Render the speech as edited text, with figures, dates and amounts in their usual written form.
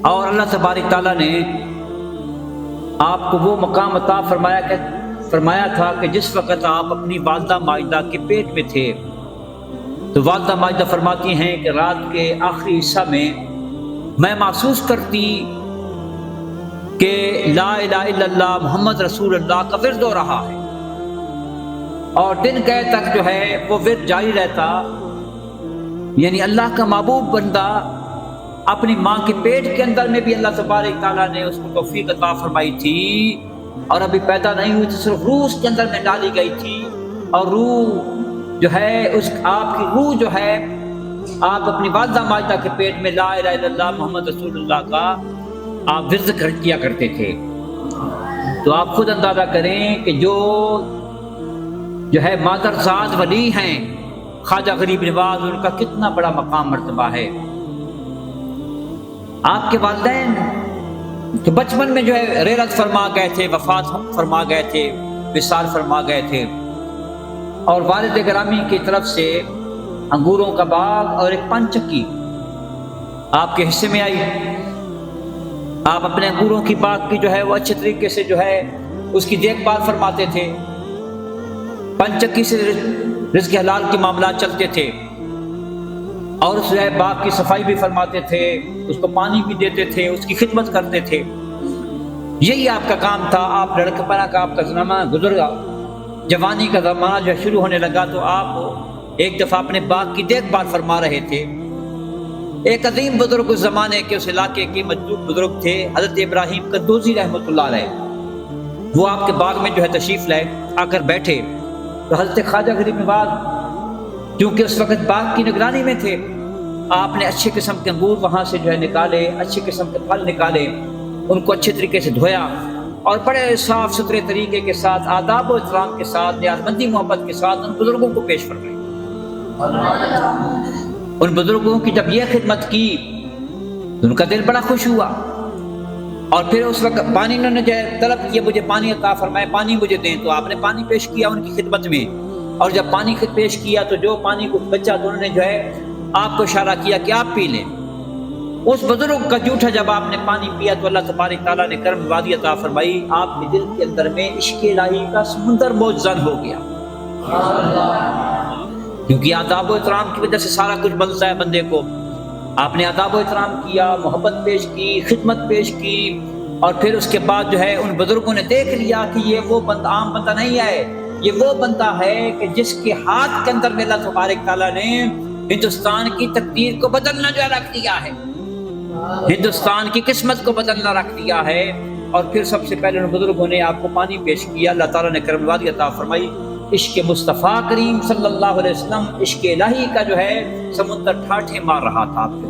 اور اللہ تبارک تعالیٰ نے آپ کو وہ مقام عطا فرمایا تھا کہ جس وقت آپ اپنی والدہ ماجدہ کے پیٹ میں تھے تو والدہ ماجدہ فرماتی ہیں کہ رات کے آخری حصہ میں محسوس کرتی کہ لا الہ الا اللہ محمد رسول اللہ کا ورد ہو رہا ہے، اور دن گئے تک جو ہے وہ ورد جاری رہتا، یعنی اللہ کا محبوب بندہ اپنی ماں کے پیٹ کے اندر میں بھی اللہ تبارک تعالیٰ نے اس کو توفیق عطا فرمائی تھی، اور ابھی پیدا نہیں ہوئی تھی، صرف روح اس کے اندر میں ڈالی گئی تھی، اور روح جو ہے آپ کی روح جو ہے آپ اپنی والدہ ماجدہ کے پیٹ میں لا الہ الا اللہ محمد رسول اللہ کا آپ ورد کیا کرتے تھے۔ تو آپ خود اندازہ کریں کہ جو ہے مادرزاد ولی ہیں خواجہ غریب نواز، ان کا کتنا بڑا مقام مرتبہ ہے۔ آپ کے والدین تو بچپن میں جو ہے ریلت فرما گئے تھے، وفات فرما گئے تھے، وصال فرما گئے تھے، اور والد گرامی کی طرف سے انگوروں کا باغ اور ایک پن چکی آپ کے حصے میں آئی۔ آپ اپنے انگوروں کی باغ کی جو ہے وہ اچھے طریقے سے جو ہے اس کی دیکھ بھال فرماتے تھے، پن چکی سے رزق حلال کے معاملات چلتے تھے، اور اس باغ کی صفائی بھی فرماتے تھے، اس کو پانی بھی دیتے تھے، اس کی خدمت کرتے تھے۔ یہی آپ کا کام تھا۔ آپ لڑکپنا کا آپ کا زمانہ گزر گیا، جوانی کا زمانہ جو شروع ہونے لگا تو آپ ایک دفعہ اپنے باغ کی دیکھ بھال فرما رہے تھے۔ ایک عظیم بزرگ اس زمانے کے اس علاقے کے مجذوب بزرگ تھے حضرت ابراہیم قدوسی رحمۃ اللہ علیہ، وہ آپ کے باغ میں جو ہے تشریف لائے، آ کر بیٹھے تو حضرت خواجہ غریب نواز کیونکہ اس وقت باغ کی نگرانی میں تھے، آپ نے اچھے قسم کے انگور وہاں سے جو ہے نکالے، اچھے قسم کے پھل نکالے، ان کو اچھے طریقے سے دھویا اور بڑے صاف ستھرے طریقے کے ساتھ آداب و احترام کے ساتھ نیازمندی محبت کے ساتھ ان بزرگوں کو پیش فرمائے۔ ان بزرگوں کی جب یہ خدمت کی تو ان کا دل بڑا خوش ہوا، اور پھر اس وقت پانی انہوں نے جو ہے طلب کیا، مجھے پانی عطا فرمائے، پانی مجھے دیں، تو آپ نے پانی پیش کیا ان کی خدمت میں، اور جب پانی پیش کیا تو جو پانی کو بچا تو انہوں نے جو ہے آپ کو اشارہ کیا کہ آپ پی لیں۔ اس بزرگ کا جھوٹا جب آپ نے پانی پیا تو اللہ تبارک تعالیٰ نے کرم نوازی عطا فرمائی، آپ کے دل کے اندر میں عشق الہی کا سمندر موجزن ہو گیا، کیونکہ آداب و احترام کی وجہ سے سارا کچھ بنتا ہے بندے کو۔ آپ نے آداب و احترام کیا، محبت پیش کی، خدمت پیش کی، اور پھر اس کے بعد جو ہے ان بزرگوں نے دیکھ لیا کہ یہ وہ بندہ عام بندہ نہیں ہے، یہ وہ بندہ ہے کہ جس کے ہاتھ کے اندر میں اللہ تبارک تعالیٰ نے ہندوستان کی تقدیر کو بدلنا جو رکھ دیا ہے، ہندوستان کی قسمت کو بدلنا رکھ دیا ہے۔ اور پھر سب سے پہلے ان بزرگوں نے آپ کو پانی پیش کیا، اللہ تعالیٰ نے کرم نوازی عطا فرمائی، عشق مصطفیٰ کریم صلی اللہ علیہ وسلم، عشق الہی کا جو ہے سمندر ٹھاٹھے مار رہا تھا آپ کے